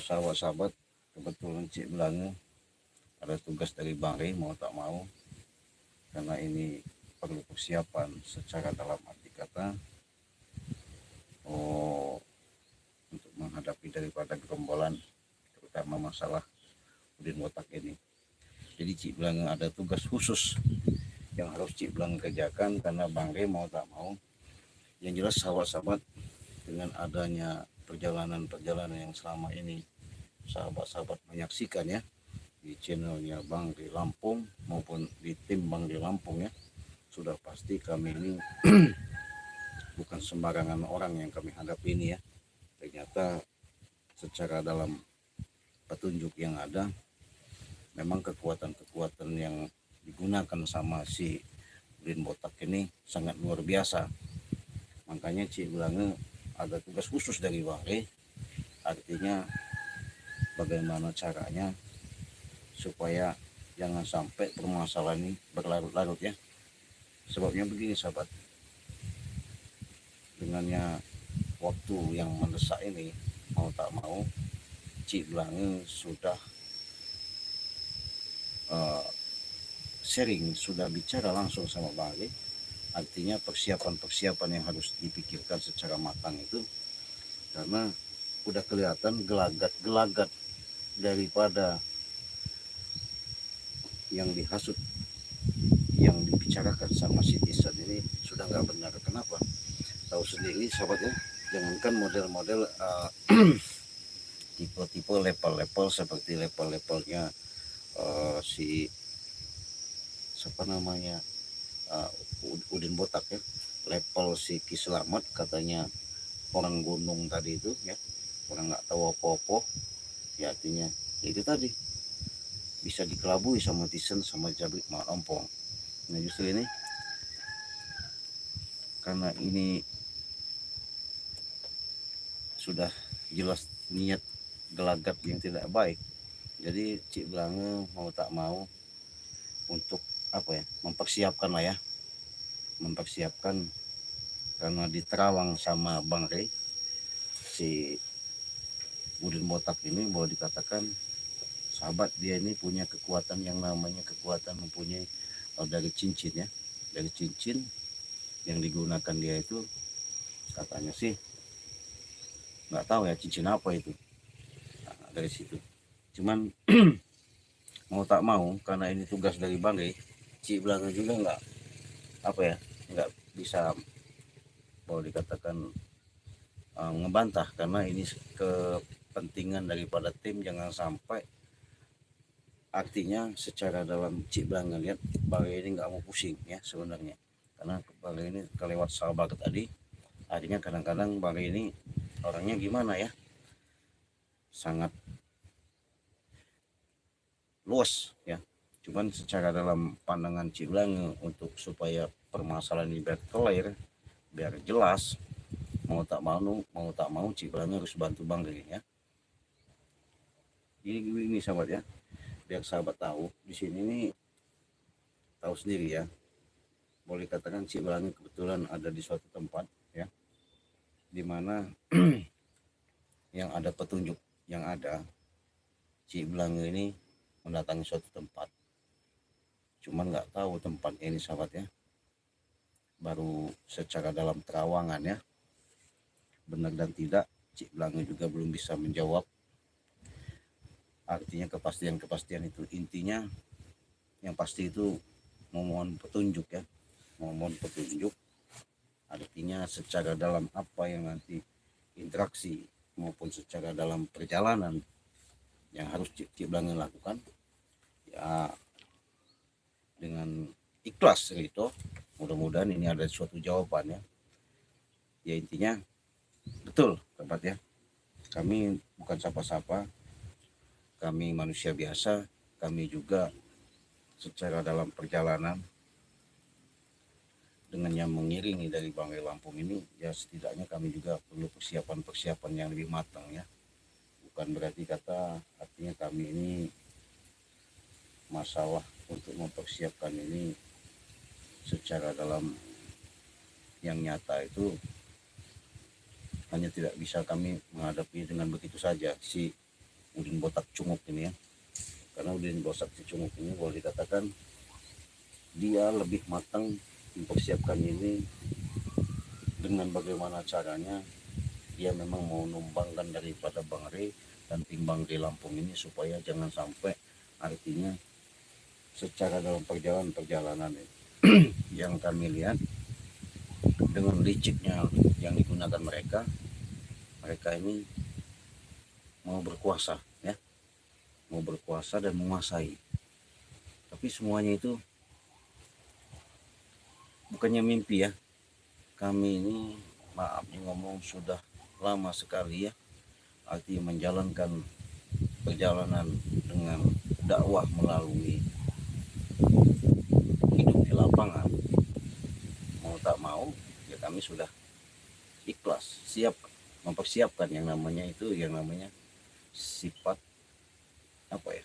sahabat-sahabat, kebetulan Cik Belange ada tugas dari Bang Rey, mau tak mau, karena ini perlu persiapan secara dalam arti kata untuk menghadapi daripada gerombolan, terutama masalah Udin Botak ini. Jadi Cik Belange ada tugas khusus yang harus Cik Belange kerjakan, karena Bang Rey mau tak mau. Yang jelas sahabat-sahabat, dengan adanya perjalanan-perjalanan yang selama ini sahabat-sahabat menyaksikan ya di channelnya Bang di Lampung maupun di tim Bang di Lampung ya, sudah pasti kami ini bukan sembarangan orang yang kami hadapi ini ya. Ternyata secara dalam petunjuk yang ada, memang kekuatan-kekuatan yang digunakan sama si Udin Botak ini sangat luar biasa. Makanya Cik Belange ada tugas khusus dari Bang Rey, artinya bagaimana caranya supaya jangan sampai permasalahan ini berlarut-larut ya. Sebabnya begini sahabat, dengannya waktu yang mendesak ini, mau tak mau Cik Belange sudah sharing, sudah bicara langsung sama Bang Rey. Artinya persiapan-persiapan yang harus dipikirkan secara matang itu, karena udah kelihatan gelagat daripada yang dihasut, yang dibicarakan sama si Tisan ini sudah nggak benar. Kenapa? Tahu sendiri sahabatnya, jangankan model-model tipe-tipe level-level seperti level-levelnya si siapa namanya Udin Botak ya, level si Ki Selamat, katanya orang gunung tadi itu ya, orang nggak tahu apa-apa ya, artinya itu tadi bisa dikelabui sama Tisen sama Jabrik Ompong. Nah justru ini karena ini sudah jelas niat gelagat yang tidak baik, jadi Cik Belange mau tak mau untuk apa ya, mempersiapkan lah ya, mempersiapkan, karena di Terawang sama Bang Rey si Udin Botak ini boleh dikatakan sahabat, dia ini punya kekuatan yang namanya kekuatan mempunyai dari cincin ya, dari cincin yang digunakan dia itu katanya sih nggak tahu ya cincin apa itu. Nah, dari situ cuman mau tak mau karena ini tugas dari Bang Rey, Cik Belange juga nggak apa ya, nggak bisa boleh dikatakan ngebantah, karena ini kepentingan daripada tim. Jangan sampai, artinya secara dalam Cik Belange lihat Bang Rey ini nggak mau pusing ya sebenarnya, karena Bang Rey ini kelewat sahabat tadi, artinya kadang-kadang Bang Rey ini orangnya gimana ya, sangat luas ya. Cuman secara dalam pandangan Cik Belange untuk supaya permasalahan ini biar clear, biar jelas, mau tak mau Cik Belange harus bantu Bang Rey ya. Ini sahabat ya, biar sahabat tahu di sini nih, tahu sendiri ya, boleh katakan Cik Belange kebetulan ada di suatu tempat ya, dimana yang ada petunjuk yang ada, Cik Belange ini mendatangi suatu tempat, cuman nggak tahu tempat ini sahabat ya, baru secara dalam terawangan ya, benar dan tidak Cik Belange juga belum bisa menjawab, artinya kepastian itu. Intinya yang pasti itu memohon petunjuk ya, memohon petunjuk, artinya secara dalam apa yang nanti interaksi maupun secara dalam perjalanan yang harus Cik Belange lakukan ya, dengan ikhlas gitu. Mudah-mudahan ini ada suatu jawaban ya. Ya intinya betul tempat ya, kami bukan siapa-siapa, kami manusia biasa, kami juga secara dalam perjalanan dengan yang mengiringi dari Bang Rey Lampung ini ya, setidaknya kami juga perlu persiapan-persiapan yang lebih matang ya. Bukan berarti kata artinya kami ini masalah untuk mempersiapkan ini secara dalam yang nyata itu hanya tidak bisa kami menghadapi dengan begitu saja. Si udin botak cunguk ini ya. Karena udin botak cunguk ini boleh dikatakan dia lebih matang mempersiapkan ini dengan bagaimana caranya dia memang mau numbangkan daripada Bang Rey dan tim Bang Rey Lampung ini supaya jangan sampai, artinya secara dalam perjalanan yang kami lihat dengan liciknya yang digunakan mereka ini mau berkuasa ya, mau berkuasa dan menguasai. Tapi semuanya itu bukannya mimpi ya. Kami ini maaf ngomong sudah lama sekali ya, artinya menjalankan perjalanan dengan dakwah melalui hidup di lapangan. Mau tak mau ya kami sudah ikhlas, siap mempersiapkan yang namanya sifat apa ya,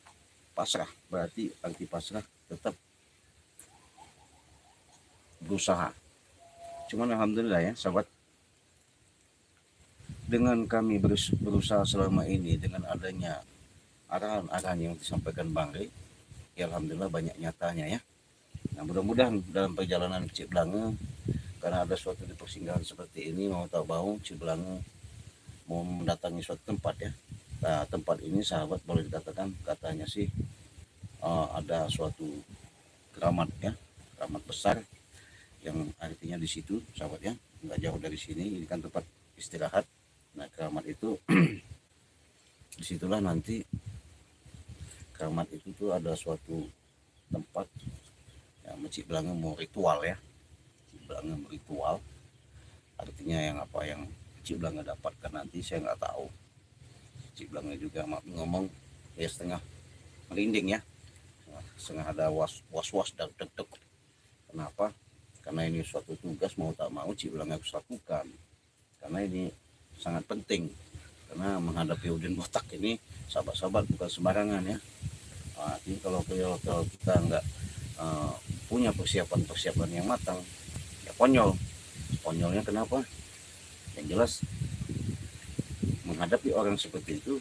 pasrah. Berarti arti pasrah tetap berusaha. Cuman alhamdulillah ya sahabat, dengan kami berusaha selama ini dengan adanya arahan-arahan yang disampaikan Bang Rey, ya alhamdulillah banyak nyatanya ya. Nah mudah-mudahan dalam perjalanan Cik Blange, karena ada suatu di persinggahan seperti ini, mau tak mau Cik Blange mau mendatangi suatu tempat ya. Nah tempat ini sahabat boleh dikatakan katanya sih ada suatu keramat ya, keramat besar yang artinya di situ sahabat ya, nggak jauh dari sini. Ini kan tempat istirahat. Nah keramat itu disitulah nanti keramat itu tuh ada suatu tempat yang Cik Blange mau ritual ya. Cik Blange mau ritual, artinya yang apa yang Cik Blange dapatkan nanti saya nggak tahu. Cik Blange juga ngomong ya setengah merinding ya, setengah ada was-was dan deg-deg. Kenapa? Karena ini suatu tugas mau tak mau Cik Blange harus lakukan, karena ini sangat penting. Karena menghadapi udin botak ini sahabat-sahabat bukan sembarangan ya. Nah, jadi kalau kita nggak punya persiapan yang matang ya konyolnya. Kenapa? Yang jelas menghadapi orang seperti itu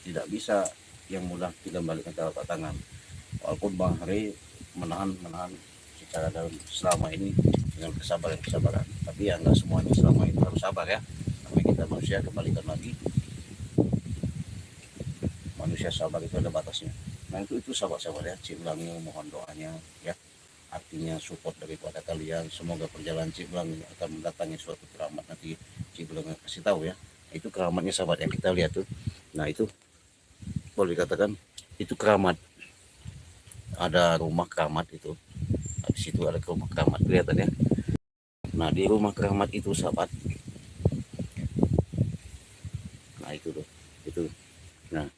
tidak bisa yang mudah kita balikkan telapak tangan. Walaupun Bang Rey menahan secara dalam selama ini dengan kesabaran, tapi ya nggak semuanya selama itu harus sabar ya. Namanya kita manusia, kembalikan lagi manusia, sabar itu ada batasnya. Nah itu sahabat-sahabat ya, Cik Blange mohon doanya ya, artinya support daripada kalian. Semoga perjalanan Cik Blange akan mendatangi suatu keramat. Nanti Cik Blange kasih tahu ya, itu keramatnya sahabat yang kita lihat tuh. Nah itu boleh dikatakan itu keramat, ada rumah keramat itu. Di situ ada rumah keramat kelihatan ya. Nah di rumah keramat itu sahabat, nah itu tuh nah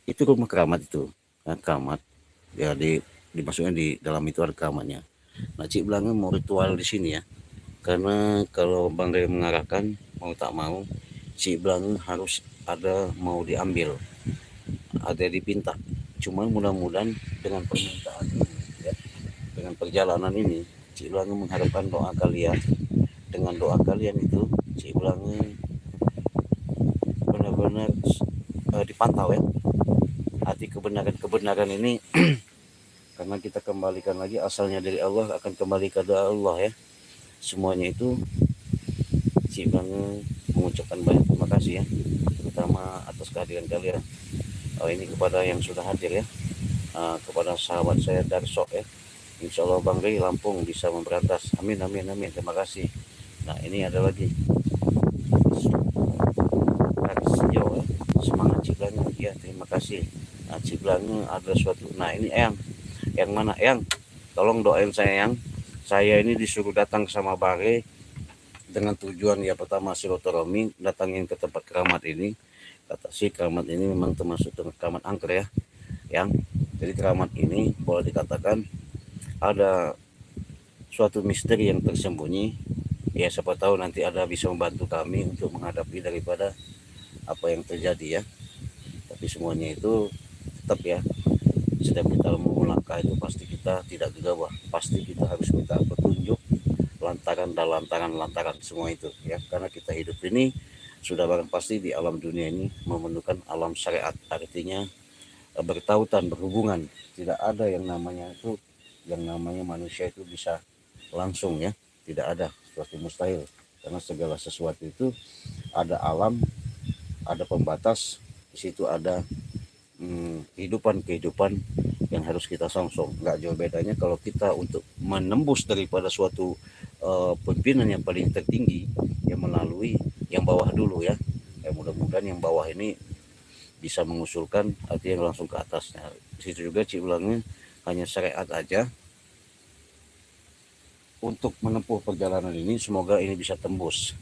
itu rumah keramat itu. Nah, keramat ya dimasuknya di dalam itu ada keramatnya. Nah Cik Blange mau ritual di sini ya, karena kalau Bang Rey mengarahkan mau tak mau Cik Blange harus ada mau diambil, ada dipinta. Cuman mudah-mudahan dengan permintaan ini ya, dengan perjalanan ini Cik Blange mengharapkan doa kalian. Dengan doa kalian itu Cik Blange benar-benar dipantau ya, hati kebenaran ini karena kita kembalikan lagi asalnya dari Allah, akan kembali ke Allah ya. Semuanya itu Cik Blange mengucapkan banyak terima kasih ya, terutama atas kehadiran kalian ini kepada yang sudah hadir ya, kepada sahabat saya Darso ya. Insya Allah Bang Rey Lampung bisa memberantas, amin amin amin, terima kasih. Nah ini ada lagi sejauh ya, semangat Cik Blange ya, terima kasih. Nah Cik Blange ada suatu, nah ini yang mana yang tolong doain saya, yang saya ini disuruh datang sama Bang Rey dengan tujuan ya pertama silaturahmi, datangin ke tempat keramat ini. Kata si keramat ini memang termasuk keramat angker ya, yang jadi keramat ini boleh dikatakan ada suatu misteri yang tersembunyi ya. Siapa tahu nanti ada bisa membantu kami untuk menghadapi daripada apa yang terjadi ya. Tapi semuanya itu tetap ya, setiap kita mau melangkah itu pasti kita tidak gegabah, pasti kita harus minta petunjuk lantaran semua itu ya, karena kita hidup ini sudah barang pasti di alam dunia ini memerlukan alam syariat, artinya bertautan, berhubungan. Tidak ada yang namanya manusia itu bisa langsung ya, tidak ada, sesuatu mustahil, karena segala sesuatu itu ada alam, ada pembatas, di situ ada kehidupan yang harus kita songsong. Nggak jauh bedanya kalau kita untuk menembus daripada suatu pimpinan yang paling tertinggi, yang melalui yang bawah dulu ya. Mudah-mudahan yang bawah ini bisa mengusulkan, artinya langsung ke atasnya. Di situ juga Cik bilangnya hanya syariat aja untuk menempuh perjalanan ini. Semoga ini bisa tembus,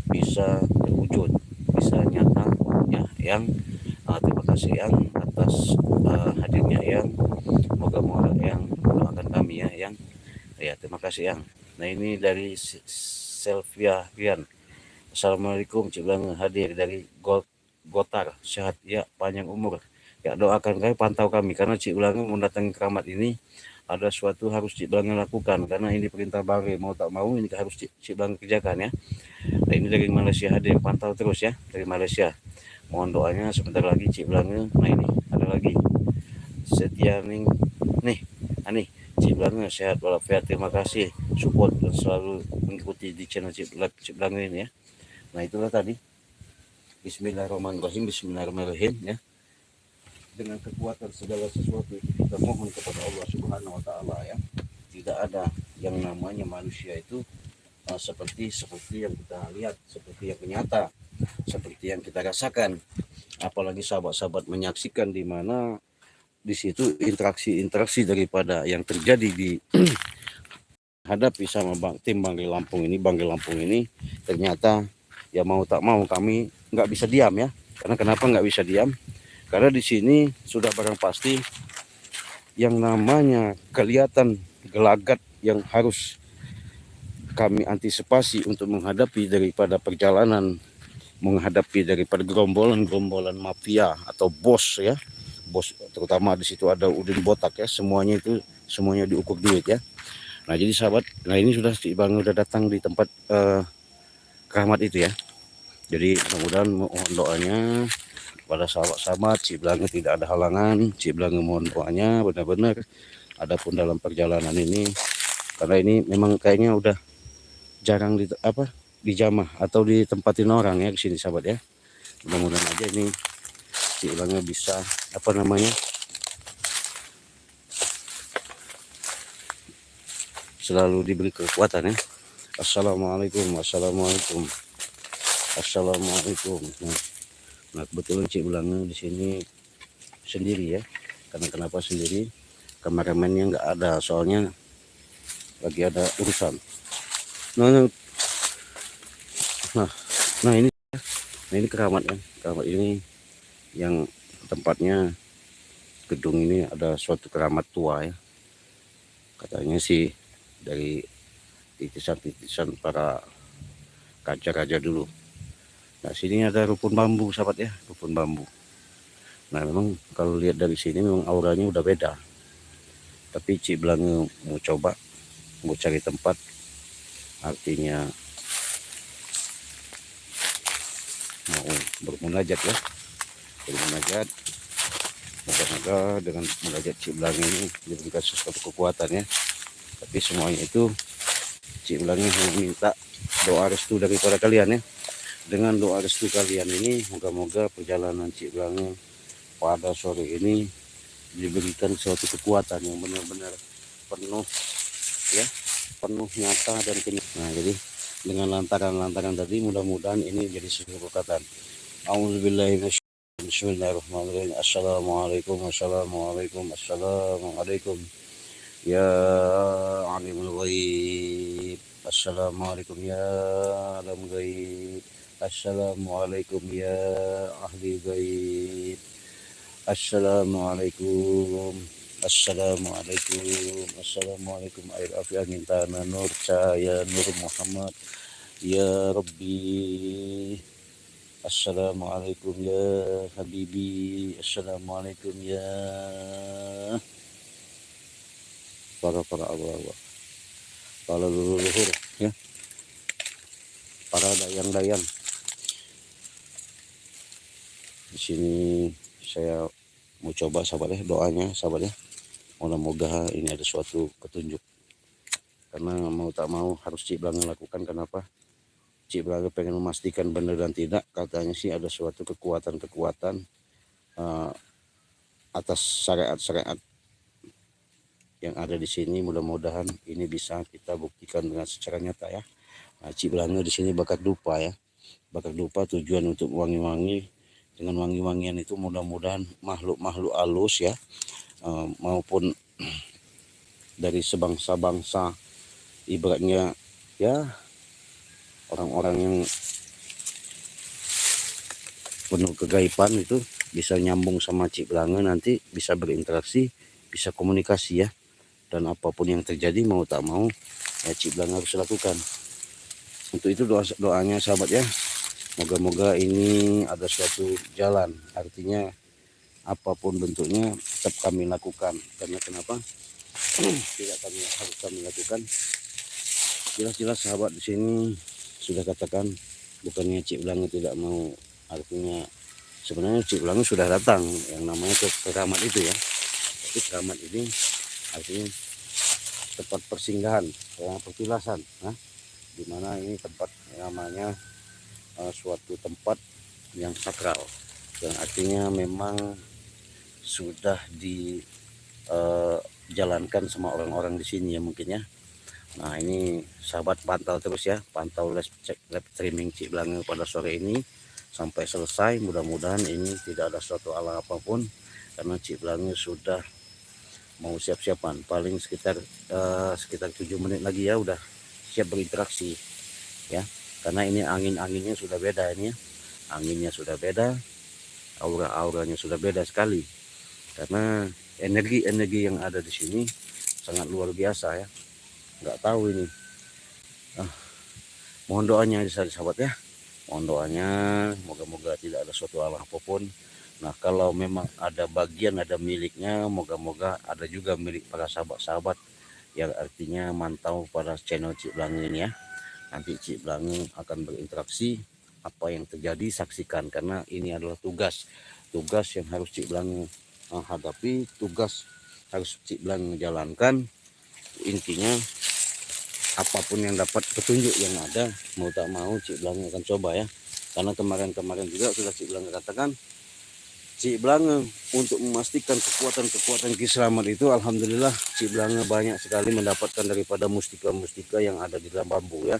bisa terwujud, bisa nyata ya. Yang terima kasih yang atas hadirnya yang, moga-moga yang doakan kami ya terima kasih yang. Nah ini dari Selvia Rian. Assalamualaikum, Cik bilang hadir dari Gotar, sehat ya, panjang umur ya, doakan kami, pantau kami, karena Cik bilang mendatangi keramat ini ada suatu harus Cik bilang lakukan, karena ini perintah baru, mau tak mau ini harus Cik bilang kerjakan ya. Nah ini dari Malaysia hadir, pantau terus ya dari Malaysia, mohon doanya sebentar lagi Cik bilang. Nah ini ada lagi Setia nih Ani, Cik bilang sehat walafiat, terima kasih support dan selalu mengikuti di channel Cik bilang ini ya. Nah itulah tadi. Bismillahirrahmanirrahim ya. Dengan kekuatan segala sesuatu itu kita mohon kepada Allah Subhanahu wa taala ya. Tidak ada yang namanya manusia itu seperti yang kita lihat, seperti yang nyata, seperti yang kita rasakan. Apalagi sahabat-sahabat menyaksikan di mana di situ interaksi daripada yang terjadi di hadapi sama tim Banggai Lampung ini ternyata ya mau tak mau kami nggak bisa diam ya. Karena kenapa nggak bisa diam? Karena di sini sudah barang pasti yang namanya kelihatan gelagat yang harus kami antisipasi untuk menghadapi daripada perjalanan, menghadapi daripada gerombolan mafia atau bos ya. Bos, terutama di situ ada Udin Botak ya, semuanya diukur duit ya. Nah jadi sahabat, nah ini sudah Cik Bang udah datang di tempat keramat itu ya. Jadi mudah-mudahan mohon doanya pada sahabat-sahabat Cik Blang tidak ada halangan. Cik Blang mohon doanya benar-benar adapun dalam perjalanan ini, karena ini memang kayaknya udah jarang dijamah atau ditempatin orang ya di sini sahabat ya. Mudah-mudahan aja ini Cik Blang bisa selalu diberi kekuatan ya. Assalamualaikum. Nah kebetulan Cik Blang di sini sendiri ya. Karena kenapa sendiri? Kameramennya nggak ada, soalnya lagi ada urusan. Nah ini keramat ya. Keramat ini yang tempatnya gedung ini ada suatu keramat tua ya. Katanya sih dari titisan para raja-raja dulu. Nah sini ada rukun bambu sahabat ya, rukun bambu. Nah memang kalau lihat dari sini memang auranya udah beda. Tapi Cik Blang mau cari tempat, artinya mau bermunajat ya. Bermunajat, moga-moga dengan munajat Cik Blang ini diberikan sesuatu kekuatan ya. Tapi semuanya itu Cik Blang hanya minta doa restu daripada kalian ya. Dengan doa restu kalian ini, moga-moga perjalanan Cik Blang pada sore ini diberikan suatu kekuatan yang benar-benar penuh ya, penuh nyata dan kenyata. Nah jadi dengan lantaran tadi mudah-mudahan ini jadi sebuah kekuatan. Auzubillahi minasyaitonir. Bismillahirrahmanirrahim. Assalamualaikum ya alimul ghaib. Assalamualaikum ya alam ghaib. Assalamualaikum ya ahli ghaib. Assalamualaikum air afi angin tanah nur cahaya nur Muhammad ya Rabbi. Assalamualaikum ya Habibi. Assalamualaikum ya para Allah, para leluhur ya, para dayang-dayang Di sini saya mau coba sahabat ya, doanya sahabat ya. Moga-moga ini ada suatu petunjuk. Karena mau tak mau harus Cik Blanga lakukan. Kenapa? Cik Blanga pengen memastikan benar dan tidak. Katanya sih ada suatu kekuatan-kekuatan atas syariat-syariat yang ada di sini. Mudah-mudahan ini bisa kita buktikan dengan secara nyata ya. Nah, Cik Blanga di sini bakat dupa ya. Bakat dupa tujuan untuk wangi-wangi. Dengan wangi-wangian itu mudah-mudahan makhluk-makhluk halus ya, maupun dari sebangsa-bangsa, ibaratnya ya orang-orang yang penuh kegaiban itu bisa nyambung sama Cik Blanga, nanti bisa berinteraksi, bisa komunikasi ya. Dan apapun yang terjadi mau tak mau ya Cik Blanga harus lakukan. Untuk itu doanya sahabat ya, moga-moga ini ada suatu jalan. Artinya apapun bentuknya tetap kami lakukan. Karena kenapa? Tidak harus kami lakukan. Jelas-jelas sahabat di sini sudah katakan, bukannya Cik Blanga tidak mau. Artinya sebenarnya Cik Blanga sudah datang yang namanya keramat itu ya. Tapi keramat ini artinya tempat persinggahan, pertilasan. Nah, dimana ini tempat namanya suatu tempat yang sakral, yang artinya memang sudah dijalankan sama orang-orang di sini ya mungkin ya. Nah ini sahabat pantau terus ya, pantau live streaming Cik Blanga pada sore ini sampai selesai. Mudah-mudahan ini tidak ada suatu ala apapun, karena Cik Blanga sudah mau siap-siapan, paling sekitar 7 menit lagi ya udah siap berinteraksi ya. Karena ini anginnya sudah beda ini ya, anginnya sudah beda, auranya sudah beda sekali. Karena energi yang ada di sini sangat luar biasa ya, nggak tahu ini. Mohon doanya sahabat ya, mohon doanya, moga-moga tidak ada suatu hal apapun. Nah kalau memang ada bagian, ada miliknya, moga-moga ada juga milik para sahabat-sahabat yang artinya mantau pada channel Cik Blanga ini ya. Nanti Cik Blanga akan berinteraksi, apa yang terjadi saksikan, karena ini adalah tugas yang harus Cik Blanga hadapi, tugas harus Cik Blanga jalankan. Intinya apapun yang dapat petunjuk yang ada, mau tak mau Cik Blanga akan coba ya. Karena kemarin juga sudah Cik Blanga katakan, Cik Blanga untuk memastikan kekuatan kisramat itu, alhamdulillah Cik Blanga banyak sekali mendapatkan daripada mustika-mustika yang ada di dalam bambu ya.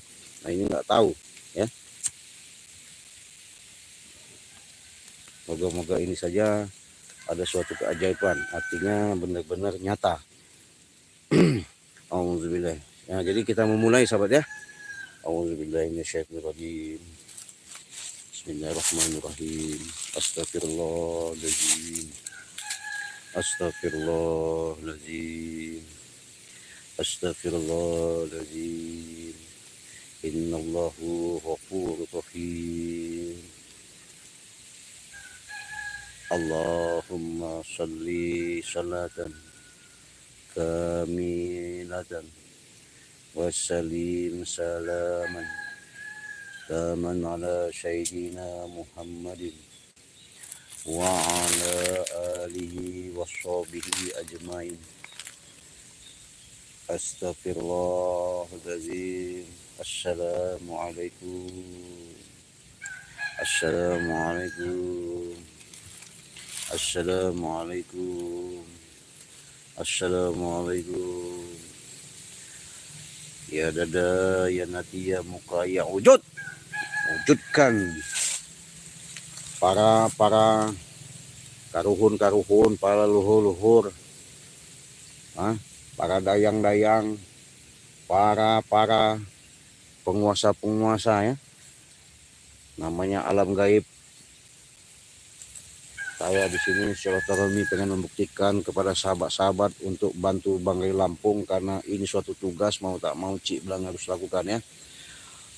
Nah ini nggak tahu ya, moga-moga ini saja ada suatu keajaiban, artinya benar-benar nyata. Alhamdulillah ya. Jadi kita memulai sahabat ya. Auzubillahiminasyaitonirrajim. Bismillahirrahmanirrahim. Astagfirullahaladzim. Astagfirullahaladzim. Astagfirullahaladzim. Innallahu ghafurur rahim. Allahumma salli salatan kamilatan wassalim salaman taman ala sayyidina Muhammadin wa ala alihi wa sahbihi ajmain. Astaghfirullahaladzim. Assalamualaikum. Assalamualaikum. Assalamualaikum. Assalamualaikum. Ya dada ya nati ya muka ya wujudkan para karuhun para luhur para dayang para penguasa ya, namanya alam gaib. Saya di sini silaturahmi pengen membuktikan kepada sahabat-sahabat untuk bantu Banggai Lampung, karena ini suatu tugas mau tak mau Cik Blanga harus lakukan ya.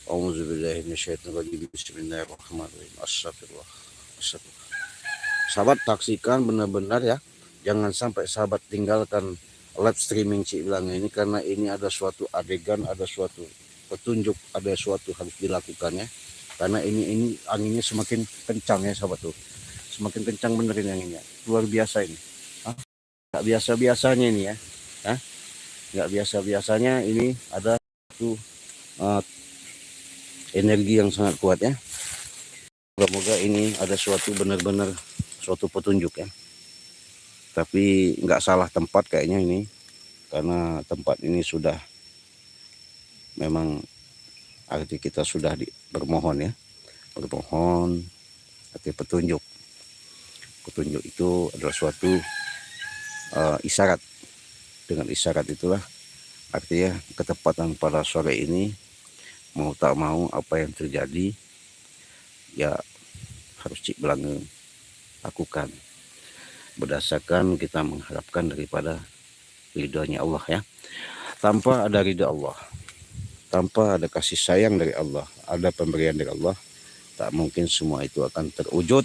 Auzubillahiminasyaitonirrajim. Bismillahirrahmanirrahim. Astagfirullah. Sahabat saksikan benar-benar ya, jangan sampai sahabat tinggalkan live streaming Cik Blanga ini, karena ini ada suatu adegan, ada suatu petunjuk, ada suatu harus dilakukan ya. Karena ini anginnya semakin kencang ya sahabat tuh. semakin kencang benerin anginnya. Luar biasa ini. Hah? Nggak biasa-biasanya ini ya. Hah? Nggak biasa-biasanya ini ada satu energi yang sangat kuat ya. Semoga ini ada suatu benar-benar suatu petunjuk ya. Tapi nggak salah tempat kayaknya ini, karena tempat ini sudah memang arti kita sudah bermohon ya, bermohon arti petunjuk. Petunjuk itu adalah suatu isyarat. Dengan isyarat itulah artinya ketepatan pada sore ini, mau tak mau apa yang terjadi ya harus Cik Belange lakukan, berdasarkan kita mengharapkan daripada ridhonya Allah ya. Tanpa ada ridha Allah, tanpa ada kasih sayang dari Allah, ada pemberian dari Allah, tak mungkin semua itu akan terwujud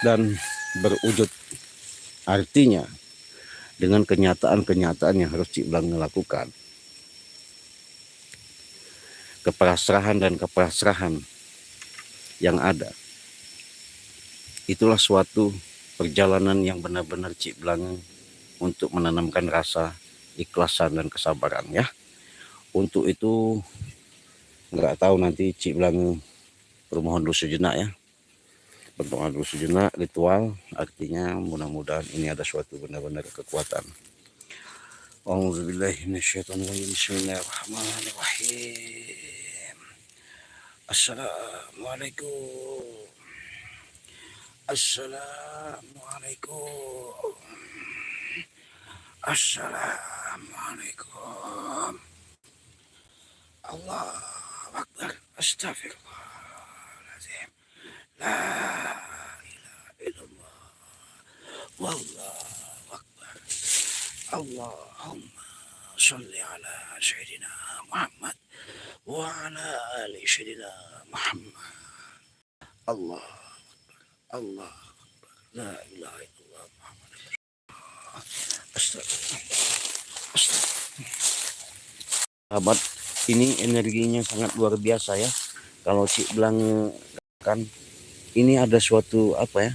dan berwujud. Artinya dengan kenyataan-kenyataan yang harus Cik Belange lakukan, kepasrahan dan kepasrahan yang ada, itulah suatu perjalanan yang benar-benar Cik Belange untuk menanamkan rasa ikhlasan dan kesabaran ya. Untuk itu nggak tahu nanti Cik Belange bermohon dulu sejenak ya. Berdoa dulu sejenak, ritual, artinya mudah-mudahan ini ada suatu benar-benar kekuatan. A'udzubillahi minasyaitonirrajim. Bismillahirrahmanirrahim. Assalamualaikum. Assalamualaikum. Assalamualaikum. Allahu Akbar. Astagfirullahaladzim. La ilaha illallah. Wallahu Akbar. Allahumma salli ala Sayyidina Muhammad wa ala ali Sayyidina Muhammad. Allah Allah Akbar. La ilaha illallah Muhammad. Sahabat, ini energinya sangat luar biasa ya. Kalau Cik Belange kan ini ada suatu apa ya?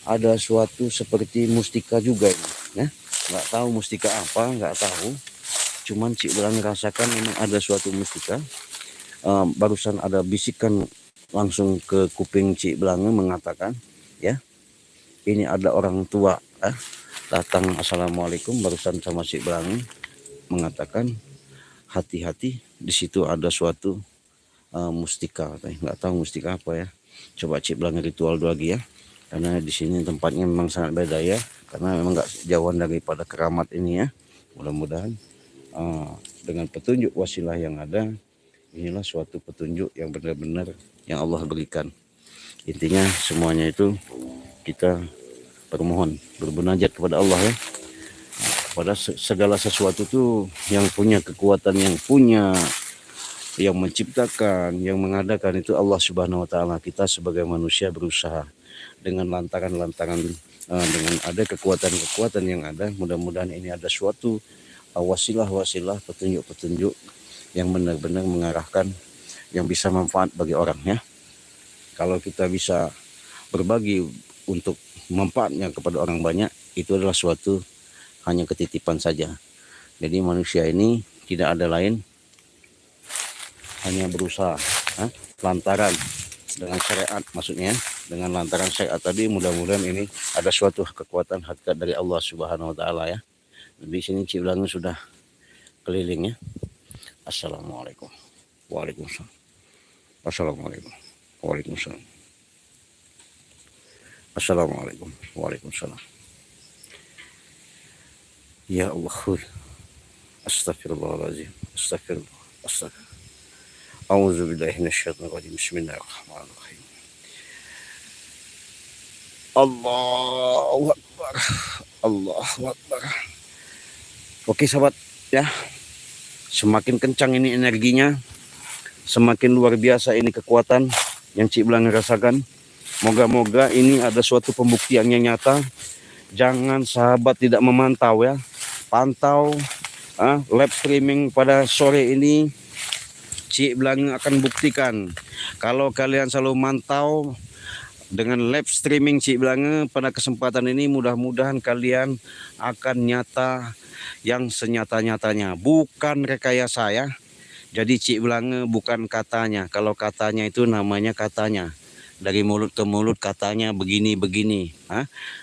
Ada suatu seperti mustika juga ini ya. Nggak tahu mustika apa, nggak tahu. Cuman Cik Belange rasakan memang ada suatu mustika. Barusan ada bisikan langsung ke kuping Cik Belange mengatakan ya, ini ada orang tua datang assalamualaikum barusan sama Cik Belange mengatakan hati-hati, di situ ada suatu mustika, nggak tahu mustika apa ya. Coba Cik Belange ritual lagi ya, karena di sini tempatnya memang sangat beda ya, karena memang nggak jauhan daripada keramat ini ya. Mudah-mudahan dengan petunjuk wasilah yang ada, inilah suatu petunjuk yang benar-benar yang Allah berikan. Intinya semuanya itu kita bermohon, bermunajat kepada Allah ya. Pada segala sesuatu itu yang punya kekuatan, yang menciptakan, yang mengadakan itu Allah Subhanahu wa taala. Kita sebagai manusia berusaha dengan lantaran-lantaran dengan ada kekuatan-kekuatan yang ada. Mudah-mudahan ini ada suatu wasilah-wasilah, petunjuk-petunjuk yang benar-benar mengarahkan, yang bisa manfaat bagi orang ya. Kalau kita bisa berbagi untuk manfaatnya kepada orang banyak, itu adalah suatu hanya ketitipan saja. Jadi manusia ini tidak ada lain, hanya berusaha lantaran dengan syariat, maksudnya dengan lantaran syariat tadi. Mudah-mudahan ini ada suatu kekuatan hakikat dari Allah Subhanahu wa taala ya. Di sini Cik Belange sudah keliling ya. Assalamualaikum. Waalaikumsalam. Assalamualaikum. Waalaikumsalam. Assalamualaikum. Waalaikumsalam. Ya Allah. Astagfirullahaladzim. Astagfirullah. Astagfirullah. A'udzubillahi minasyaitonirrajim. Bismillahirrahmanirrahim. Allahu Akbar. Allahu Akbar. Oke sahabat ya. Semakin kencang ini energinya, semakin luar biasa ini kekuatan yang Cik Belange rasakan. Moga-moga ini ada suatu pembuktian yang nyata. Jangan sahabat tidak memantau ya. Pantau live streaming pada sore ini. Cik Belange akan buktikan. Kalau kalian selalu mantau dengan live streaming Cik Belanga pada kesempatan ini, mudah-mudahan kalian akan nyata yang senyata-nyatanya, bukan rekayasa ya. Jadi Cik Belanga bukan katanya, kalau katanya itu namanya katanya. Dari mulut ke mulut katanya begini-begini.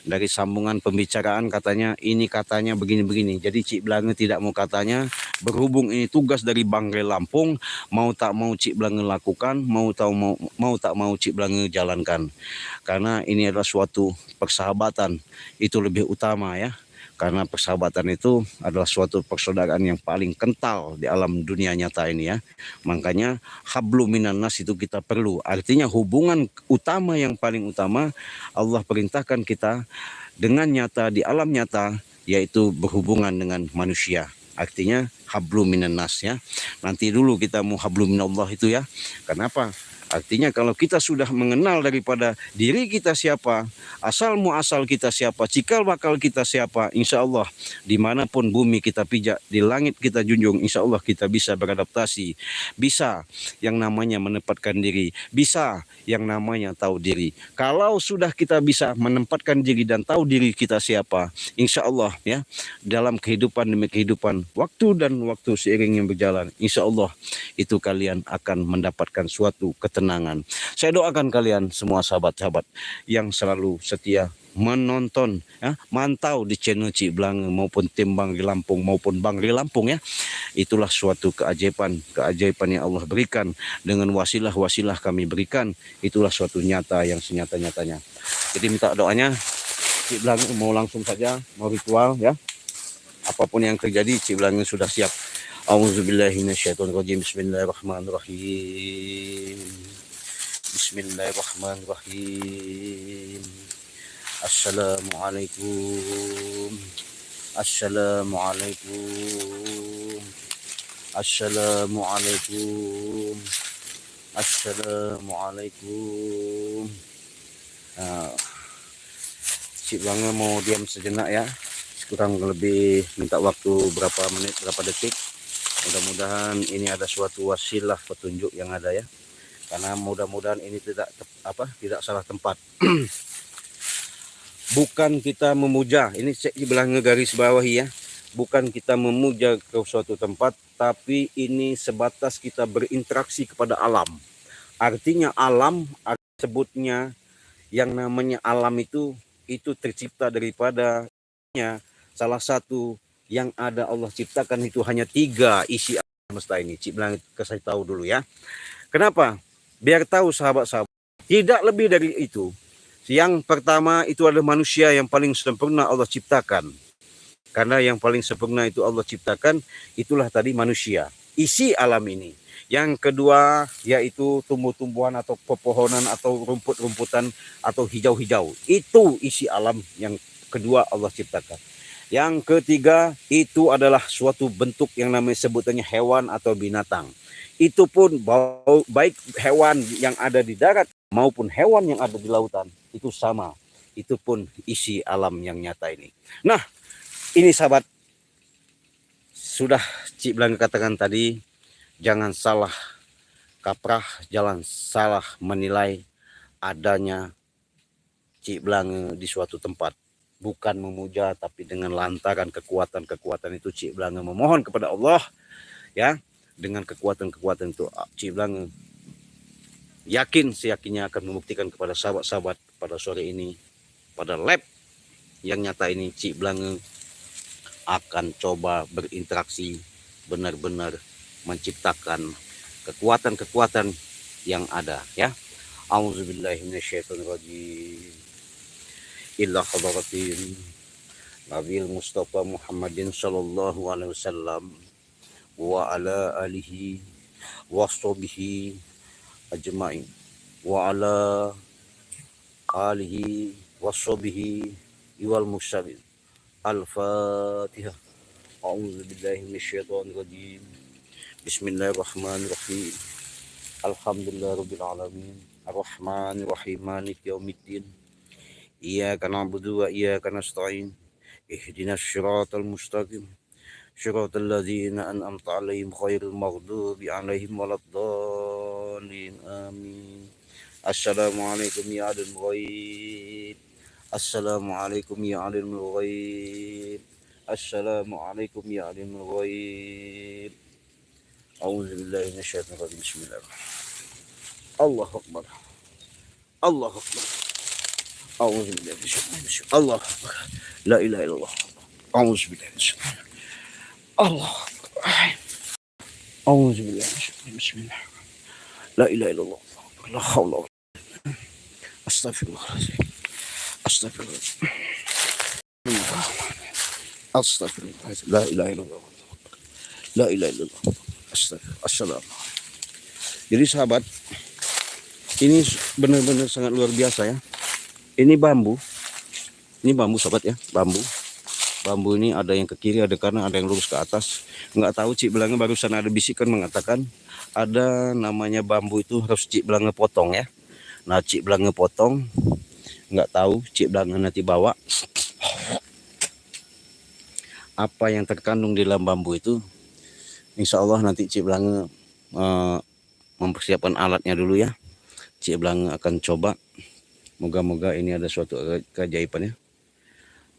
Dari sambungan pembicaraan katanya ini katanya begini-begini. Jadi Cik Belanga tidak mau katanya. Berhubung ini tugas dari Bangre Lampung, mau tak mau Cik Belanga lakukan, mau tak mau Cik Belanga jalankan. Karena ini adalah suatu persahabatan, itu lebih utama ya. Karena persahabatan itu adalah suatu persaudaraan yang paling kental di alam dunia nyata ini ya. Makanya hablum minan nas itu kita perlu. Artinya hubungan utama yang paling utama Allah perintahkan kita dengan nyata di alam nyata, yaitu berhubungan dengan manusia. Artinya hablum minan nas ya. Nanti dulu kita mau hablum minallah itu ya. Kenapa? Artinya kalau kita sudah mengenal daripada diri kita siapa, asal muasal kita siapa, cikal bakal kita siapa, insya Allah dimanapun bumi kita pijak, di langit kita junjung, insya Allah kita bisa beradaptasi, bisa yang namanya menempatkan diri, bisa yang namanya tahu diri. Kalau sudah kita bisa menempatkan diri dan tahu diri kita siapa, insya Allah ya, dalam kehidupan demi kehidupan, waktu dan waktu seiring yang berjalan, insya Allah itu kalian akan mendapatkan suatu ketenangan. Saya doakan kalian semua sahabat-sahabat yang selalu setia menonton ya, mantau di channel Cik Belanga maupun tim Bangre Lampung maupun Bangre Lampung ya. Itulah suatu keajaiban yang Allah berikan, dengan wasilah kami berikan, itulah suatu nyata yang senyata-nyatanya. Jadi minta doanya Cik Belanga mau langsung saja, mau ritual ya. Apapun yang terjadi Cik Belanga sudah siap. A'udzubillahi minasyaitonirrajim. Bismillahirrahmanirrahim. Bismillahirrahmanirrahim. Assalamualaikum. Assalamualaikum. Assalamualaikum. Assalamualaikum. Cik Belanga mau diam sejenak ya. Kurang lebih minta waktu berapa menit, berapa detik. Mudah-mudahan ini ada suatu wasilah petunjuk yang ada ya. Karena mudah-mudahan ini tidak salah tempat. Bukan kita memuja, ini Cik Belanga garis bawahi ya. Bukan kita memuja ke suatu tempat, tapi ini sebatas kita berinteraksi kepada alam. Artinya alam, sebutnya yang namanya alam itu tercipta daripada salah satu yang ada Allah ciptakan itu hanya 3 isi semesta ini. Cik Belanga kasih tahu dulu ya. Kenapa? Biar tahu sahabat-sahabat, tidak lebih dari itu. Yang pertama itu adalah manusia yang paling sempurna Allah ciptakan. Karena yang paling sempurna itu Allah ciptakan, itulah tadi manusia, isi alam ini. Yang kedua yaitu tumbuh-tumbuhan atau pepohonan atau rumput-rumputan atau hijau-hijau. Itu isi alam yang kedua Allah ciptakan. Yang ketiga itu adalah suatu bentuk yang namanya sebutannya hewan atau binatang. Itu pun baik hewan yang ada di darat maupun hewan yang ada di lautan, itu sama. Itu pun isi alam yang nyata ini. Nah, ini sahabat, sudah Cik Belanga katakan tadi, jangan salah kaprah, jangan salah menilai adanya Cik Belanga di suatu tempat. Bukan memuja, tapi dengan lantaran kekuatan-kekuatan itu Cik Belanga memohon kepada Allah ya. Dengan kekuatan-kekuatan itu Cik Belanga yakin seyakinnya akan membuktikan kepada sahabat-sahabat pada sore ini, pada lab yang nyata ini, Cik Belanga akan coba berinteraksi, benar-benar menciptakan kekuatan-kekuatan yang ada ya. Auzubillahi minasyaitonirrajim. Illa hadratin Nabil Mustafa Muhammadin sallallahu alaihi wasallam wa ala alihi wa sahbihi ajma'in wa ala alihi wa sahbihi wal mursalin. Al-Fatihah. A'udzu billahi minasyaitonir rajim. Bismillahirrahmanirrahim. Alhamdulillahirabbil alamin. Arrahmanir rahim. Maliki yaumiddin. Iyyaka na'budu wa iyyaka nasta'in. Ihdinas siratal mustaqim. Siratal ladzina an'amta 'alaihim ghairil maghdubi 'alaihim waladdallin. Amin. Assalamualaikum ya alim ghaib. Assalamualaikum ya alim ghaib. Assalamualaikum ya alim ghaib. A'udzubillahi minasyaitonir rajim. Bismillahirrahmanirrahim. Allahu akbar. Allahu akbar. A'udzubillahi minasyaitonir rajim. Allahu akbar. La ilaha illallah. A'udzubillahi minasyaitonir rajim. Allahu akbar. A'udzubillahi minasyaitonir rajim. Bismillah. La ilaha illallah. La haula. Astagfirullahaladzim. Astagfirullahaladzim. Astagfirullahaladzim. La ilaha illallah. La ilaha illallah. Astagfirullah. Assalamualaikum. Jadi sahabat, ini benar-benar sangat luar biasa ya. Ini bambu sahabat ya, bambu. Bambu ini ada yang ke kiri, ada kanan, ada yang lurus ke atas. Nggak tahu Cik Belanga barusan ada bisikan mengatakan ada namanya bambu itu harus Cik Belanga potong ya. Nah Cik Belanga potong, nggak tahu Cik Belanga nanti bawa apa yang terkandung di dalam bambu itu. Insya Allah nanti Cik Belanga mempersiapkan alatnya dulu ya. Cik Belanga akan coba. Moga-moga ini ada suatu keajaiban ya.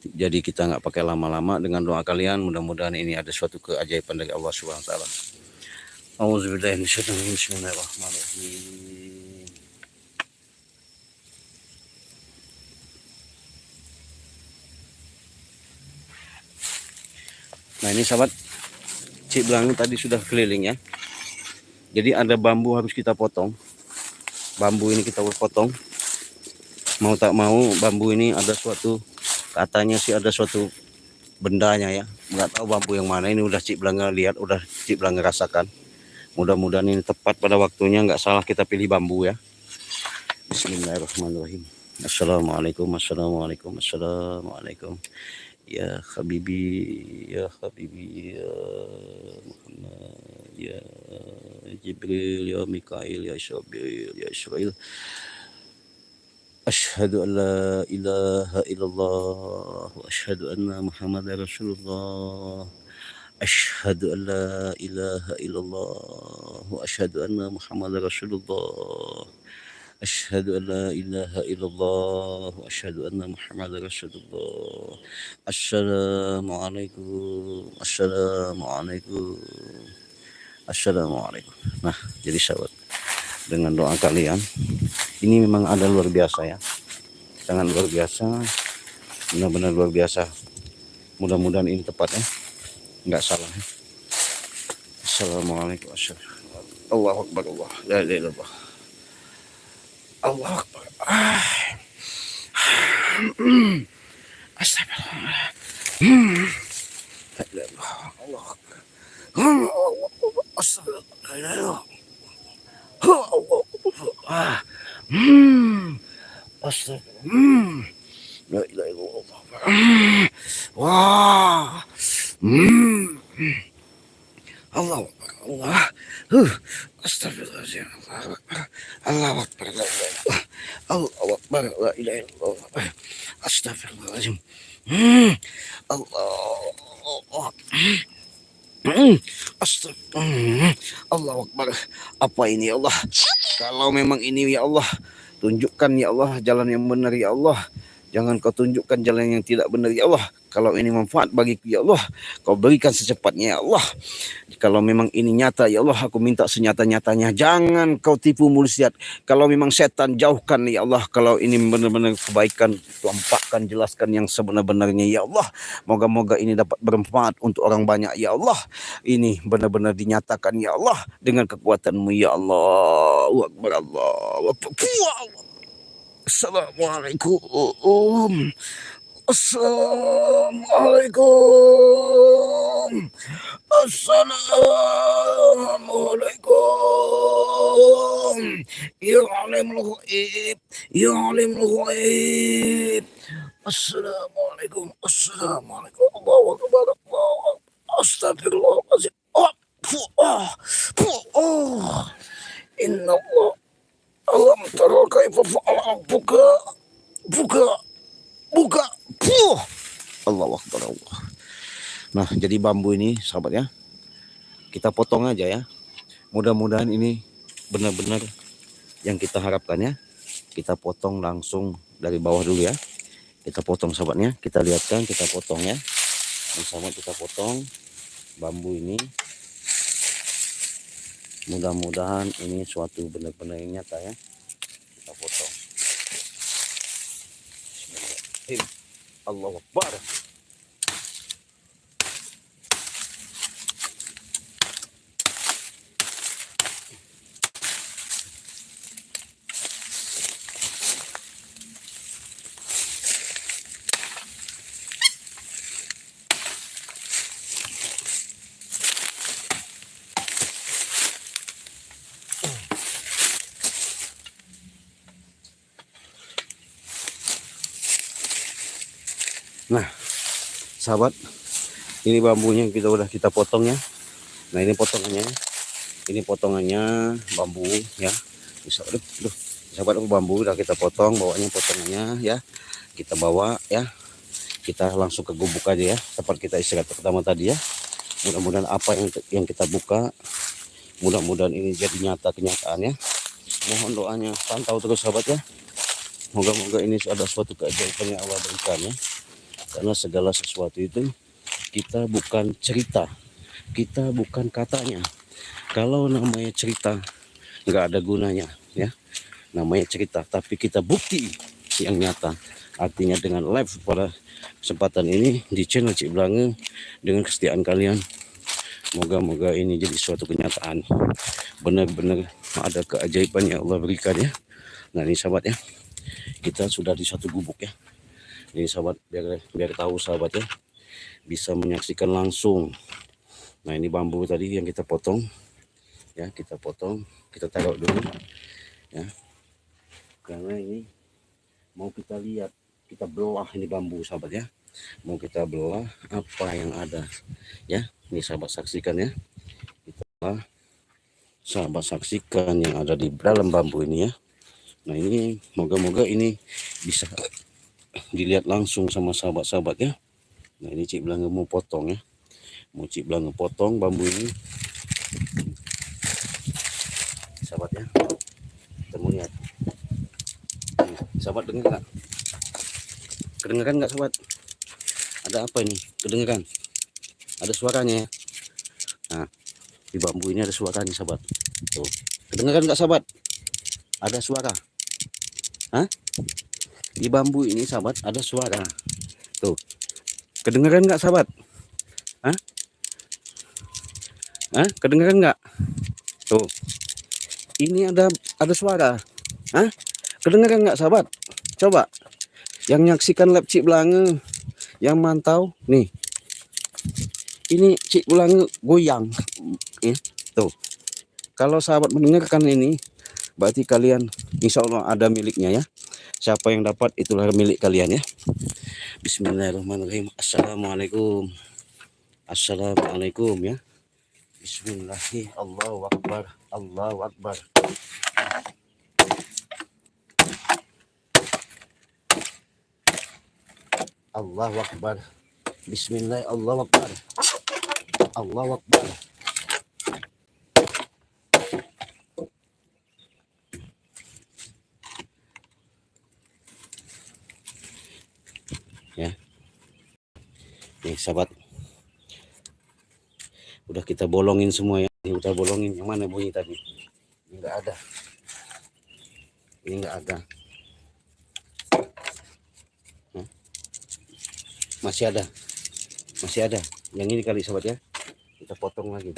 Jadi kita nggak pakai lama-lama, dengan doa kalian mudah-mudahan ini ada suatu keajaiban dari Allah Subhanahu wa taala. Auzubillahi minasyaitonir rajim. Bismillahirrahmanirrahim. Nah ini sahabat, Cik Belanga tadi sudah keliling ya. Jadi ada bambu harus kita potong. Bambu ini kita potong. Mau tak mau bambu ini ada suatu, katanya sih ada suatu bendanya ya. Nggak tahu bambu yang mana. Ini udah Cik Belanga lihat, udah Cik Belanga rasakan. Mudah-mudahan ini tepat pada waktunya, nggak salah kita pilih bambu ya. Bismillahirrahmanirrahim. Assalamualaikum, assalamualaikum, assalamualaikum. Ya Habibi, ya Habibi, ya Muhammad, ya Jibril, ya Mikail, ya Israfil, ya Israel. Asyhadu an la ilaha illallah wa asyhadu anna Muhammadar Rasulullah. Asyhadu an la ilaha illallah wa asyhadu anna Muhammadar Rasulullah. Asyhadu an la ilaha illallah wa asyhadu anna Muhammadar Rasulullah. Assalamualaikum. Assalamualaikum. Assalamualaikum. Nah, jadi sahabat, dengan doa kalian ini memang ada luar biasa ya. Sangat luar biasa. Benar-benar luar biasa. Mudah-mudahan ini tepat ya. Enggak salah ya. Assalamualaikum. Allahu akbar. Allah. La ilaha illallah. Allahu akbar. Astagfirullah. La ilaha illallah. Allahu akbar. Astagfirullah. Astagfirullah. La ilaha illallah. Wah. Allahu akbar. Allah. Astagfirullahaladzim. Allahu akbar. Allahu akbar. La ilaha illallah. Astagfirullahaladzim. Allah. Astagfirullah. Allahu akbar. Apa ini ya Allah? Kalau memang ini ya Allah, tunjukkan ya Allah jalan yang benar ya Allah. Jangan kau tunjukkan jalan yang tidak benar ya Allah. Kalau ini manfaat bagiku ya Allah, kau berikan secepatnya ya Allah. Kalau memang ini nyata ya Allah, aku minta senyata-nyatanya. Jangan kau tipu manusia. Kalau memang setan, jauhkan ya Allah. Kalau ini benar-benar kebaikan, tampakkan, jelaskan yang sebenar-benarnya ya Allah. Moga-moga ini dapat bermanfaat untuk orang banyak ya Allah. Ini benar-benar dinyatakan ya Allah dengan kekuatanmu ya Allah. Allahu akbar. Allahu akbar. Assalamualaikum. Assalamualaikum. Assalamualaikum. Ya alimul ghaib. Ya alimul ghaib. Assalamualaikum. Assalamualaikum. Allahu akbar. Allahu astagfirullahaladzim. Inna Allah. Alam tara kaifa fa'ala buka. Allahu akbar. Allah. Nah, jadi bambu ini sahabat ya, kita potong aja ya. Mudah-mudahan ini benar-benar yang kita harapkan ya. kita potong langsung dari bawah dulu ya. Kita potong sahabatnya, kita lihatkan, kita potong ya. Ini sahabat, kita potong bambu ini. Mudah-mudahan ini suatu benar-benar yang nyata ya. Kita potong. Allahu Akbar. Nah, sahabat, ini bambunya kita potong ya. Nah, ini potongannya. Ini potongannya bambu ya. Bisa, sahabat, bambu udah kita potong, bawahnya potongannya ya. Kita bawa ya. Kita langsung ke gubuk aja ya. Seperti kita istirahat pertama tadi ya. Mudah-mudahan apa yang kita buka, mudah-mudahan ini jadi nyata kenyataannya. Mohon doanya, pantau terus sahabat ya. Moga-moga ini ada suatu keajaiban yang Allah berikan ya. Karena segala sesuatu itu kita bukan cerita, kita bukan katanya. Kalau namanya cerita nggak ada gunanya ya. Namanya cerita, tapi kita bukti yang nyata. Artinya dengan live pada kesempatan ini di channel Cik Blange, dengan kesetiaan kalian, moga-moga ini jadi suatu kenyataan. Benar-benar ada keajaiban yang Allah berikan ya. Nah ini sahabat ya, kita sudah di satu gubuk ya. Ini sahabat, biar tahu sahabat ya, bisa menyaksikan langsung. Nah ini bambu tadi yang kita potong ya, kita potong, kita taruh dulu ya, karena ini mau kita lihat, kita belah ini bambu sahabat ya, mau kita belah apa yang ada ya. Ini sahabat saksikan ya, kita sahabat saksikan yang ada di dalam bambu ini ya. Nah ini moga-moga ini bisa dilihat langsung sama sahabat-sahabat ya. Nah ini Cik Blange mau potong ya, mau Cik Blange potong bambu ini sahabat ya. Kita mau lihat sahabat, dengar nggak? Kedengaran nggak sahabat? Ada apa ini? Kedengaran? Ada suaranya ya. Nah di bambu ini ada suaranya sahabat. Tuh, kedengaran nggak sahabat? Ada suara. Hah? Di bambu ini sahabat ada suara. Tuh, kedengaran nggak sahabat? Hah? Hah? Kedengaran nggak? Tuh, ini ada suara. Hah? Kedengaran nggak sahabat? Coba yang nyaksikan live Cik Blange, yang mantau nih. Ini Cik Blange goyang. Tuh, kalau sahabat mendengarkan ini, berarti kalian insya Allah ada miliknya ya. Siapa yang dapat itulah milik kalian ya. Bismillahirrahmanirrahim. Assalamualaikum. Assalamualaikum ya. Bismillahirrahmanirrahim. Allahu Akbar. Allahu Akbar. Allahu Akbar. Bismillah. Allahu Akbar. Allahu Akbar. Ya. Nih sahabat, udah kita bolongin semua ya. Ini udah bolongin. Yang mana bunyi tadi? Ini enggak ada. Ini enggak ada. Masih ada. Masih ada. Yang ini kali sahabat ya. Kita potong lagi.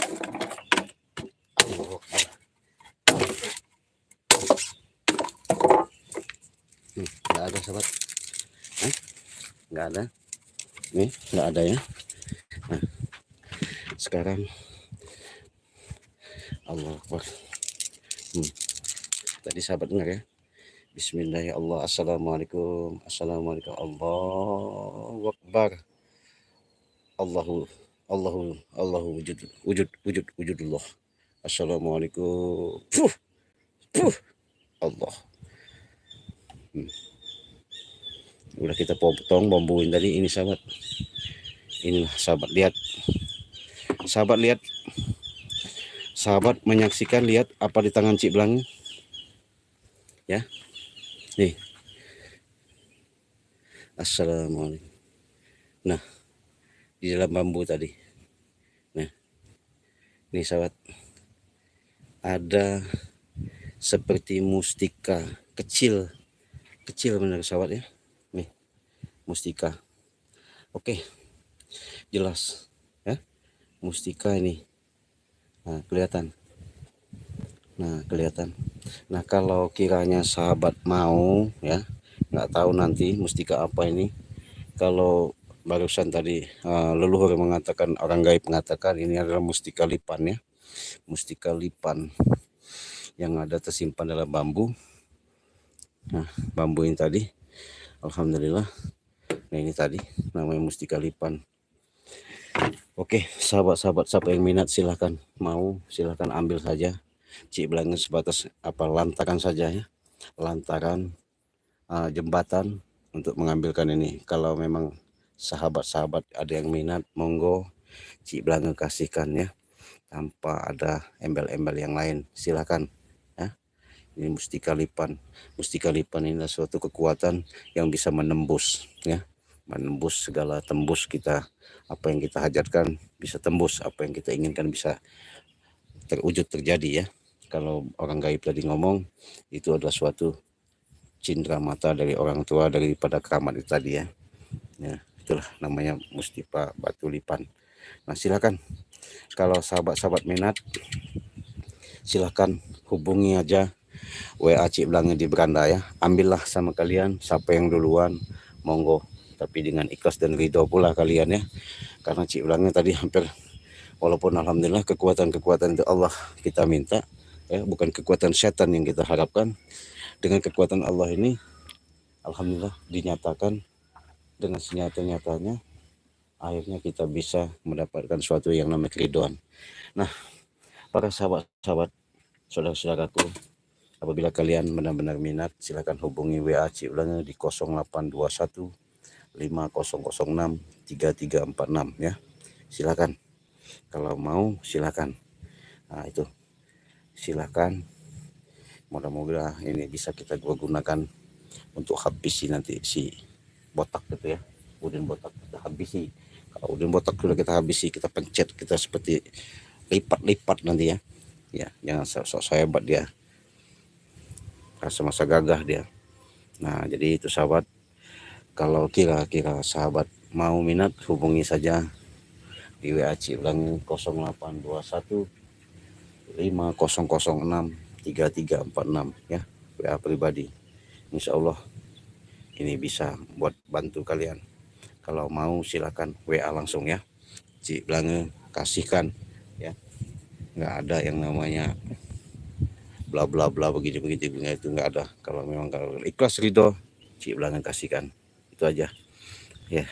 Enggak ada sahabat. Enggak ada. Nih, enggak ada ya. Nah, sekarang Allah Akbar. Tadi sahabat dengar ya. Bismillahirrahmanirrahim. Assalamualaikum. Assalamualaikum. Allahu Akbar. Allahu wujudullah. Assalamualaikum. Allah. Udah kita potong bambuin tadi ini sahabat. Inilah sahabat, lihat. Sahabat lihat. Sahabat menyaksikan, lihat apa di tangan Cik Blange. Ya. Nih, assalamualaikum. Nah, di dalam bambu tadi. Nah, ini sahabat, ada seperti mustika kecil, kecil benar sahabat ya. Nih, mustika. Oke, jelas ya. Mustika ini. Nah, kelihatan. Nah, kalau kiranya sahabat mau ya, nggak tahu nanti mustika apa ini. Kalau barusan tadi leluhur mengatakan, orang gaib mengatakan ini adalah mustika lipan ya. Mustika lipan yang ada tersimpan dalam bambu. Nah, bambu ini tadi, alhamdulillah. Nah, ini tadi namanya mustika lipan. Oke, sahabat-sahabat, siapa yang minat silahkan, mau silahkan ambil saja. Cik bilangnya sebatas apa, lantaran saja ya, lantaran jembatan untuk mengambilkan ini. Kalau memang sahabat-sahabat ada yang minat, monggo Cik bilangnya kasihkan ya, tanpa ada embel-embel yang lain, silakan ya. Ini mustika lipan. Mustika lipan ini adalah suatu kekuatan yang bisa menembus ya, menembus segala, tembus kita, apa yang kita hajatkan bisa tembus, apa yang kita inginkan bisa terwujud, terjadi ya. Kalau orang gaib tadi ngomong, itu adalah suatu cindera mata dari orang tua, daripada keramat itu tadi ya. Ya, itulah namanya mustika batu lipan. Nah, silakan kalau sahabat-sahabat minat, silakan hubungi aja WA Cik Belanga di beranda ya. Ambillah sama kalian, siapa yang duluan monggo, tapi dengan ikhlas dan ridho pula kalian ya. Karena Cik Belanga tadi hampir, walaupun alhamdulillah kekuatan-kekuatan itu Allah kita minta ya, bukan kekuatan setan yang kita harapkan. Dengan kekuatan Allah ini alhamdulillah dinyatakan dengan senyata-nyatanya, akhirnya kita bisa mendapatkan suatu yang namanya keridhaan. Nah, para sahabat-sahabat, saudara-saudaraku, apabila kalian benar-benar minat, silakan hubungi WA Cik Belanga di 0821 5006 3346 ya. Silakan. Kalau mau silakan. Nah, itu. Silakan. Mudah-mudahan ini bisa kita gunakan untuk habisi nanti si botak gitu ya. Udin botak kita habisi. Kalau udin botak sudah kita habisi, kita pencet, kita seperti lipat-lipat nanti ya. Ya, jangan sok-sok hebat dia. Masa gagah dia. Nah, jadi itu sahabat, kalau kira-kira sahabat mau minat, hubungi saja di WA Cik Belanga 0821 5006 3346 ya, WA pribadi. Insya Allah ini bisa buat bantu kalian. Kalau mau silakan WA langsung ya, Cik Belanga kasihkan ya. Nggak ada yang namanya bla bla bla begini itu nggak ada. Kalau memang kalau ikhlas ridho, Cik Belanga kasihkan, itu aja ya.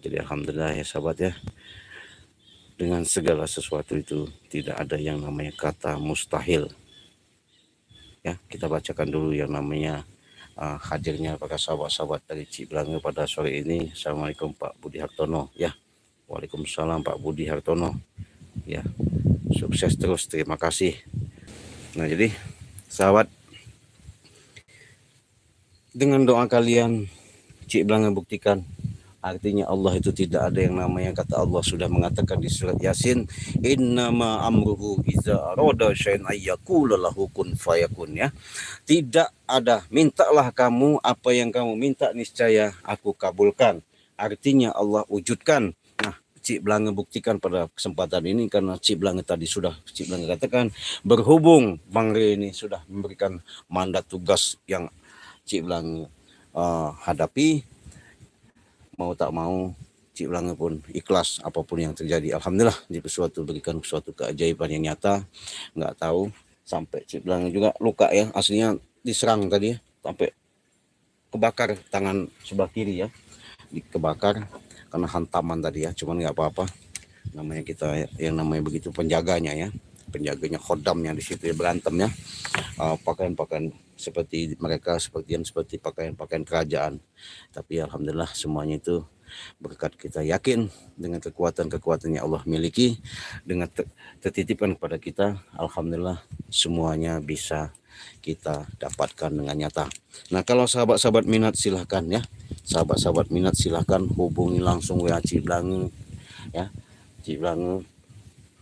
Jadi alhamdulillah ya sahabat ya, dengan segala sesuatu itu tidak ada yang namanya kata mustahil ya. Kita bacakan dulu yang namanya hadirnya para sahabat-sahabat dari Cik Belanga pada sore ini. Assalamualaikum Pak Budi Hartono ya. Waalaikumsalam Pak Budi Hartono ya. Sukses terus, terima kasih. Nah, jadi sahabat, dengan doa kalian Cik Belanga buktikan, artinya Allah itu tidak ada yang namanya, kata Allah sudah mengatakan di surat Yasin, innama amruhu iza arada syai'an ayyaqula lahu kun fayakun ya. Tidak ada, mintalah kamu apa yang kamu minta, niscaya aku kabulkan. Artinya Allah wujudkan. Nah, Cik Belanga buktikan pada kesempatan ini, karena Cik Belanga tadi sudah Cik Belanga katakan, berhubung Bang Re ini sudah memberikan mandat tugas yang Cik Belanga hadapi, mau tak mau Cik Belanga pun ikhlas apapun yang terjadi. Alhamdulillah di suatu berikan suatu keajaiban yang nyata. Nggak tahu sampai Cik Belanga juga luka ya, aslinya diserang tadi ya, sampai kebakar tangan sebelah kiri ya, dikebakar karena hantaman tadi ya. Cuman nggak apa-apa, namanya kita yang namanya begitu penjaganya ya, penjaganya khodamnya di situ ya, berantem ya. Pakaian-pakaian seperti mereka, seperti pakaian-pakaian kerajaan. Tapi alhamdulillah semuanya itu berkat kita yakin dengan kekuatan-kekuatan yang Allah miliki, dengan tertitipkan kepada kita. Alhamdulillah semuanya bisa kita dapatkan dengan nyata. Nah, kalau sahabat-sahabat minat silahkan ya, sahabat-sahabat minat silahkan hubungi langsung WA Cik Blange ya. Cik Blange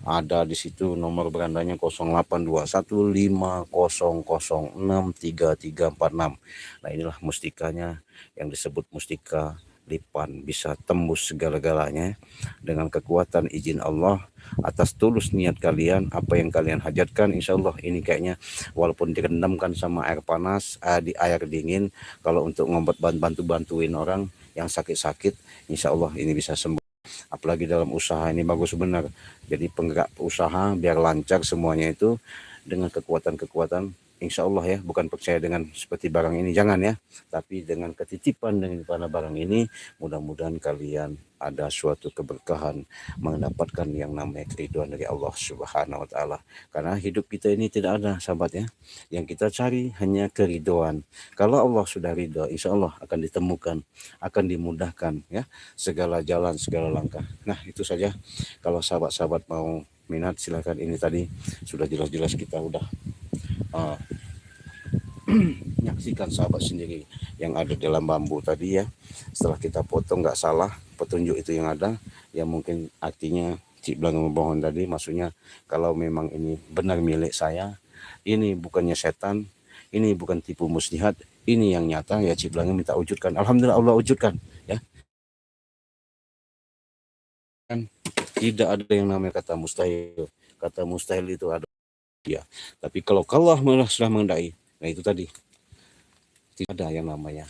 ada di situ nomor berandanya 082150063346. Nah, inilah mustikanya yang disebut mustika lipan, bisa tembus segala-galanya dengan kekuatan izin Allah atas tulus niat kalian. Apa yang kalian hajatkan, insya Allah ini kayaknya walaupun direndamkan sama air panas, di air dingin, kalau untuk ngobat bantuin orang yang sakit-sakit, insya Allah ini bisa sembuh. Apalagi dalam usaha ini bagus benar. Jadi penggerak usaha biar lancar semuanya itu dengan kekuatan-kekuatan, insya Allah ya, bukan percaya dengan seperti barang ini, jangan ya, tapi dengan ketitipan daripada barang ini, mudah-mudahan kalian ada suatu keberkahan, mendapatkan yang namanya keridhaan dari Allah Subhanahu wa Ta'ala. Karena hidup kita ini tidak ada, sahabat ya, yang kita cari hanya keridhaan. Kalau Allah sudah ridha, insya Allah akan ditemukan, akan dimudahkan ya, segala jalan, segala langkah. Nah, itu saja. Kalau sahabat-sahabat mau minat silahkan. Ini tadi sudah jelas-jelas kita udah menyaksikan sahabat sendiri yang ada dalam bambu tadi ya. Setelah kita potong, nggak salah petunjuk itu yang ada, ya mungkin artinya Cik Blange membohong tadi, maksudnya kalau memang ini benar milik saya, ini bukannya setan, ini bukan tipu muslihat, ini yang nyata ya, Cik Blange minta wujudkan. Alhamdulillah Allah wujudkan ya. Kan tidak ada yang namanya kata mustahil. Kata mustahil itu ada ya. Tapi kalau Allah sudah mengendaki, nah itu tadi, tidak ada yang namanya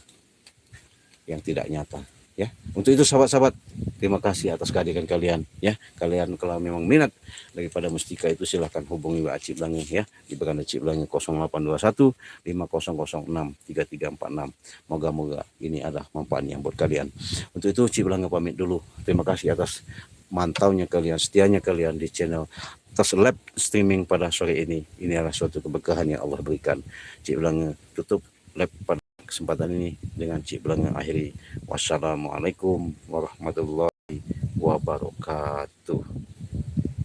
yang tidak nyata ya. Untuk itu sahabat-sahabat, terima kasih atas kehadiran kalian ya. Kalian kalau memang minat daripada mustika itu silahkan hubungi WA Cik Blange ya, di beranda Cik Blange 0821 5006 3346. Moga-moga ini adalah manfaat yang buat kalian. Untuk itu Cik Blange pamit dulu. Terima kasih atas mantaunya kalian, setianya kalian di channel atas live streaming pada sore ini. Ini adalah suatu keberkahan yang Allah berikan. Cik Blange tutup live pada kesempatan ini dengan Cik Blange akhiri. Wassalamualaikum warahmatullahi wabarakatuh.